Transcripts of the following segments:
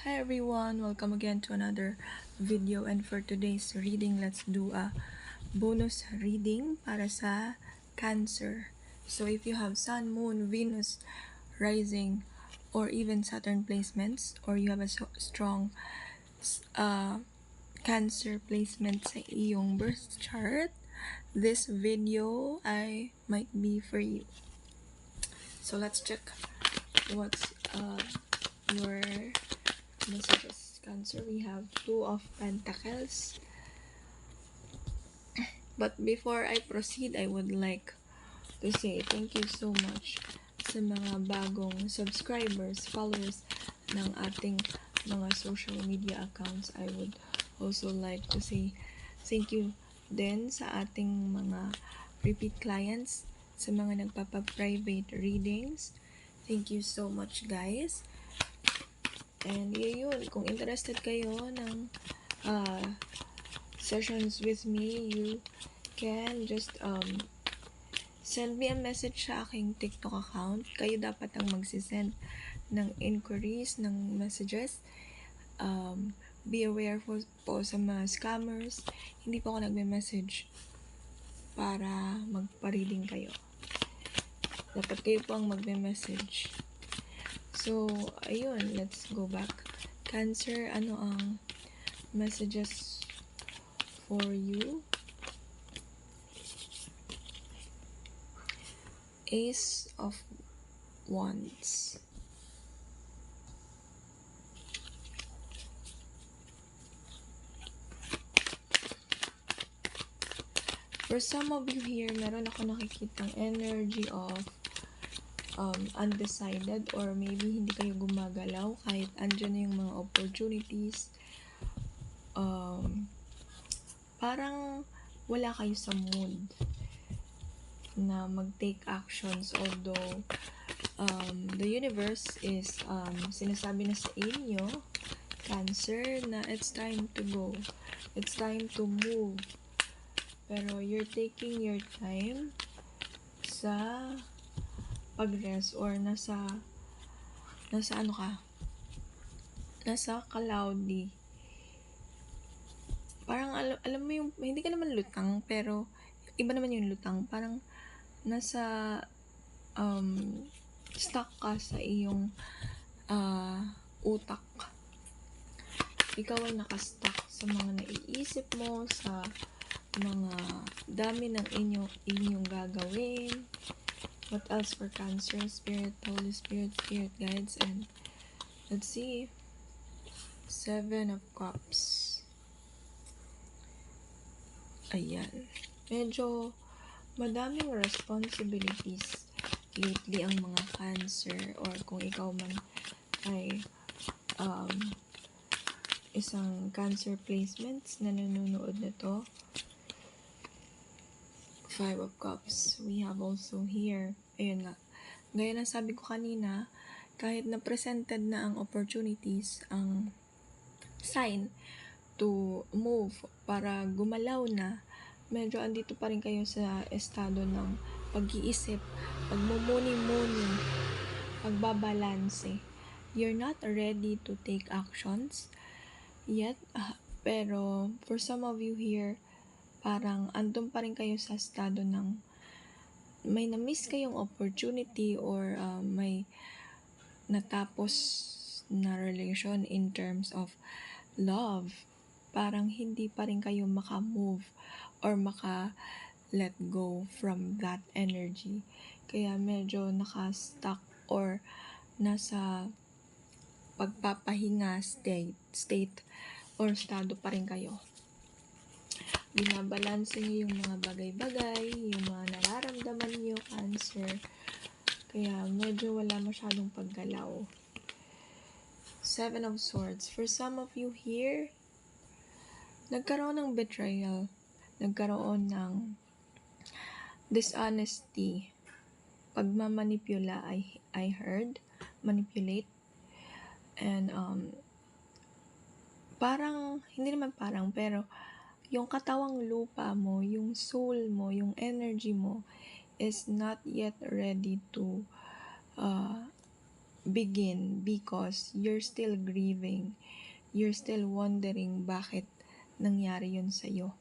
Hi everyone, welcome again to another video, and for today's reading, let's do a bonus reading para sa Cancer. So if you have Sun, Moon, Venus, Rising, or even Saturn placements, or you have a strong Cancer placement sa iyong birth chart, this video might be for you. So let's check what's your messages. Cancer, we have Two of Pentacles. But before I proceed, I would like to say thank you so much sa mga bagong subscribers, followers ng ating mga social media accounts. I would also like to say thank you din sa ating mga repeat clients, sa mga nagpapa-private readings. Thank you so much, guys. And yun, kung interested kayo ng sessions with me, you can just send me a message sa aking TikTok account. Kayo dapat ang magsisend ng inquiries, ng messages. Be aware po sa mga scammers. Hindi po ako nagme-message para magpa-reading kayo. Dapat kayo po ang magme-message. So, ayun, let's go back. Cancer, ano ang messages for you? Ace of Wands. For some of you here, meron ako nakikitang energy of undecided, or maybe hindi kayo gumagalaw kahit andyan na yung mga opportunities. Parang wala kayo sa mood na mag-take actions, although the universe is sinasabi na sa inyo, Cancer, na it's time to go, it's time to move, pero you're taking your time sa pag-rest, or nasa ano ka, nasa cloudy. Parang alam mo yung, hindi ka naman lutang, pero iba naman yung lutang. Parang nasa stuck ka sa iyong utak. Ikaw ay nakastuck sa mga naiisip mo, sa mga dami ng inyong gagawin. What else for Cancer? Spirit, Holy Spirit, Spirit guides, and let's see. Seven of Cups. Ayan. Medyo madaming responsibilities lately ang mga Cancer, or kung ikaw man ay isang Cancer placements na nanonood na to. Five of Cups. We have also here, ayun nga, gaya ng sabi ko kanina, kahit na presented na ang opportunities, ang sign to move, para gumalaw na, medyo andito pa rin kayo sa estado ng pag-iisip, pagmumuni-muni, pagbabalanse. You're not ready to take actions yet, pero for some of you here, parang andun pa rin kayo sa estado ng may na-miss kayong opportunity, or may natapos na relation in terms of love. Parang hindi pa rin kayo maka-move or maka-let go from that energy. Kaya medyo naka-stuck or nasa pagpapahinga state or estado pa rin kayo. Binabalanse niyo yung mga bagay-bagay, yung mga nararamdaman niyo, Cancer. Kaya medyo wala masyadong paggalaw. Seven of Swords. For some of you here, nagkaroon ng betrayal, nagkaroon ng dishonesty, pagmamanipula, I heard, manipulate, and parang, hindi naman parang, pero yung katawang lupa mo, yung soul mo, yung energy mo is not yet ready to begin because you're still grieving. You're still wondering bakit nangyari yun sa'yo.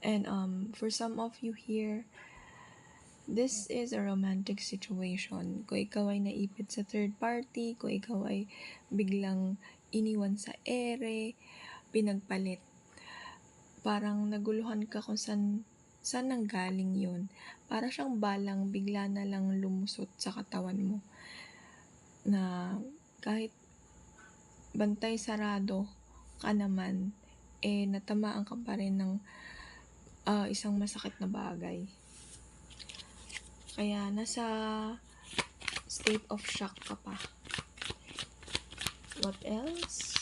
And for some of you here, this is a romantic situation. Kung ikaw ay naipit sa third party, kung ikaw ay biglang iniwan sa ere, pinagpalit. Parang naguluhan ka kung saan nanggaling yun. Para siyang balang bigla na lang lumusot sa katawan mo. Na kahit bantay sarado ka naman, natamaan ka pa rin ng isang masakit na bagay. Kaya nasa state of shock ka pa. What else?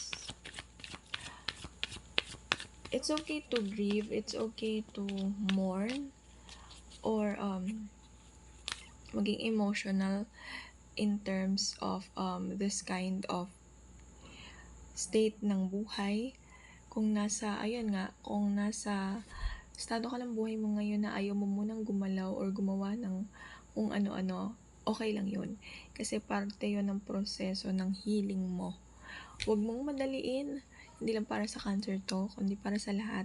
It's okay to grieve, it's okay to mourn, or maging emotional in terms of this kind of state ng buhay. Kung nasa estado ka ng buhay mo ngayon na ayaw mo munang gumalaw or gumawa ng kung ano-ano, okay lang yun. Kasi parte yun ng proseso ng healing mo. Huwag mong madaliin, hindi lang para sa cancer to, kundi para sa lahat.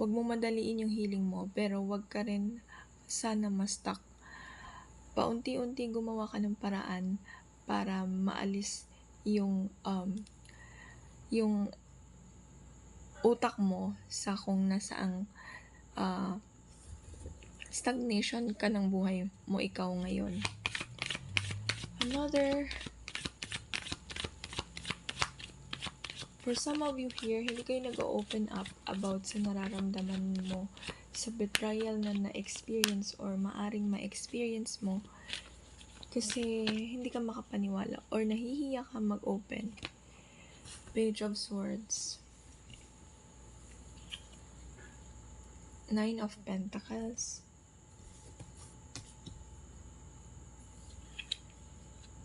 Huwag mong madaliin yung healing mo, pero huwag ka rin sana ma-stuck. Paunti-unti gumawa ka ng paraan para maalis yung utak mo sa kung nasaang stagnation ka ng buhay mo ikaw ngayon. For some of you here, hindi kayo nag-open up about sa nararamdaman mo sa betrayal na na-experience or maaring ma-experience mo kasi hindi ka makapaniwala or nahihiya ka mag-open. Page of Swords, 9 of Pentacles,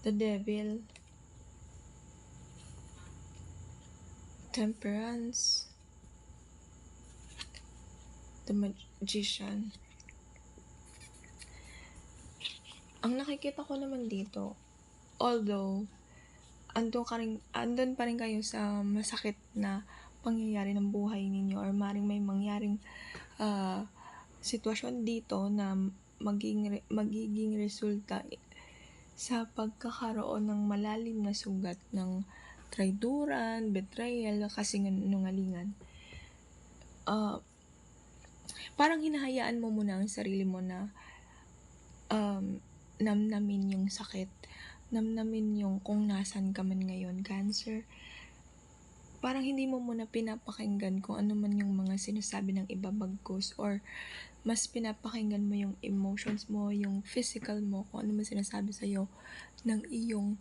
the Devil, Temperance, the Magician. Ang nakikita ko naman dito, although andun pa rin kayo sa masakit na pangyayari ng buhay ninyo or maring may mangyaring sitwasyon dito na magiging resulta sa pagkakaroon ng malalim na sugat ng traiduran, betrayal, kasinungalingan. Parang hinahayaan mo muna ang sarili mo na namnamin yung sakit, namnamin yung kung nasan ka man ngayon, Cancer. Parang hindi mo muna pinapakinggan kung ano man yung mga sinasabi ng iba bagkus, or mas pinapakinggan mo yung emotions mo, yung physical mo, kung ano man sinasabi sa'yo ng iyong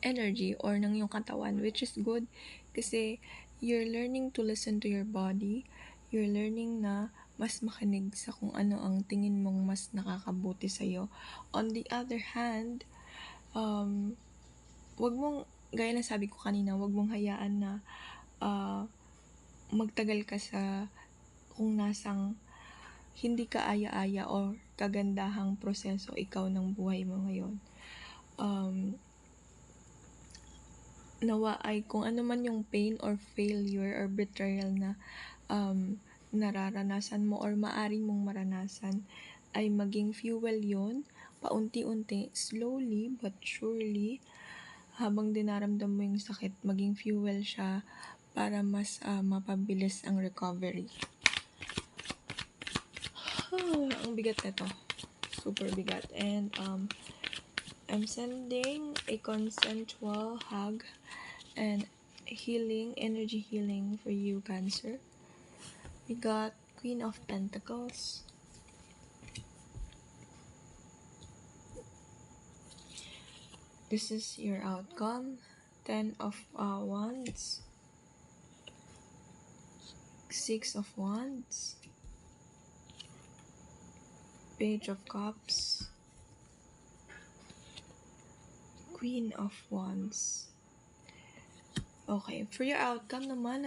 energy or ng iyong katawan, which is good kasi you're learning to listen to your body, you're learning na mas makinig sa kung ano ang tingin mong mas nakakabuti sa'yo. On the other hand, wag mong, gaya na sabi ko kanina, wag mong hayaan na magtagal ka sa kung nasang hindi ka aya-aya o kagandahang proseso ikaw ng buhay mo ngayon. Nawa ay kung ano man yung pain or failure or betrayal na nararanasan mo or maaari mong maranasan, ay maging fuel yun, paunti-unti, slowly but surely, habang dinaramdam mo yung sakit, maging fuel siya para mas mapabilis ang recovery. Ang bigat nito. Super bigat. And I'm sending a consensual hug and healing, energy healing for you, Cancer. We got Queen of Pentacles, this is your outcome. 10 of Wands, 6 of Wands, Page of Cups, Queen of Wands. Okay, for your outcome naman,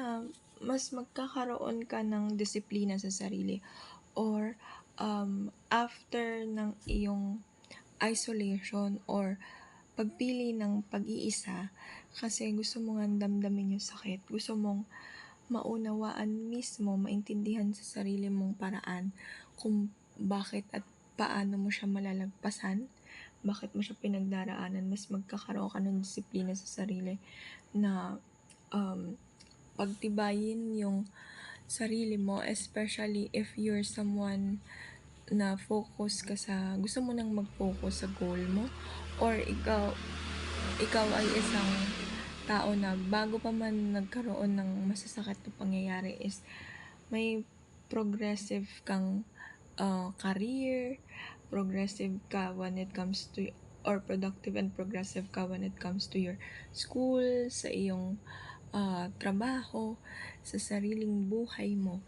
mas magkakaroon ka ng disiplina sa sarili, or after ng iyong isolation or pagpili ng pag-iisa kasi gusto mo ngang damdamin yung sakit. Gusto mong maunawaan mismo, maintindihan sa sarili mong paraan kung bakit at paano mo siya malalagpasan, bakit mo siya pinagdaraanan, mas magkakaroon ka ng disiplina sa sarili na pagtibayin yung sarili mo, especially if you're someone na focus ka sa, gusto mo nang mag-focus sa goal mo, or ikaw ay isang tao na bago pa man nagkaroon ng masasakit na pangyayari is may progressive kang career, progressive ka when it comes to, or productive and progressive ka when it comes to your school, sa iyong trabaho, sa sariling buhay mo.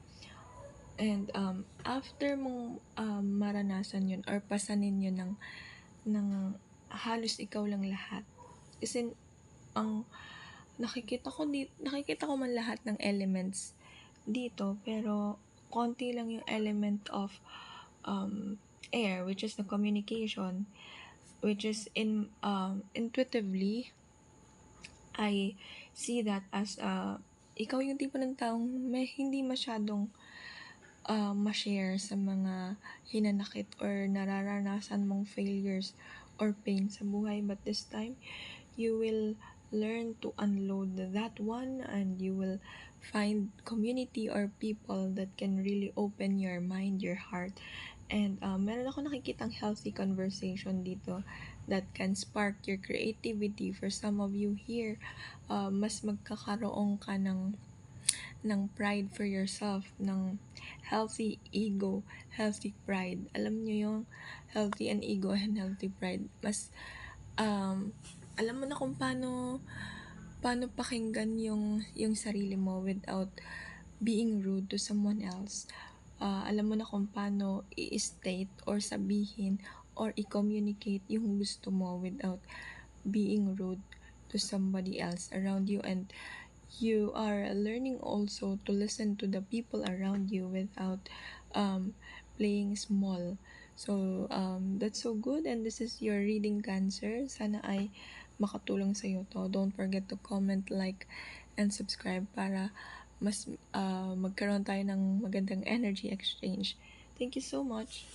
And after mong maranasan yun or pasanin yun ng halos ikaw lang lahat, kasi ang nakikita ko man lahat ng elements dito, pero konti lang yung element of air, which is the communication, which is intuitively, I see that as ikaw yung tipo ng taong hindi masyadong ma-share sa mga hinanakit or nararanasan mong failures or pain sa buhay. But this time, you will learn to unload that one, and you will find community or people that can really open your mind, your heart. And meron ako nakikitang healthy conversation dito that can spark your creativity. For some of you here, mas magkakaroon ka ng pride for yourself, ng healthy ego, healthy pride. Alam nyo yung healthy and ego and healthy pride. Mas, alam mo na kung paano pakinggan yung sarili mo without being rude to someone else. Alam mo na kung paano i-state or sabihin or i-communicate yung gusto mo without being rude to somebody else around you. And you are learning also to listen to the people around you without playing small. So that's so good, and this is your reading, Cancer. Sana ay makatulong sa iyo to. Don't forget to comment, like, and subscribe para mas magkaroon tayo ng magandang energy exchange. Thank you so much.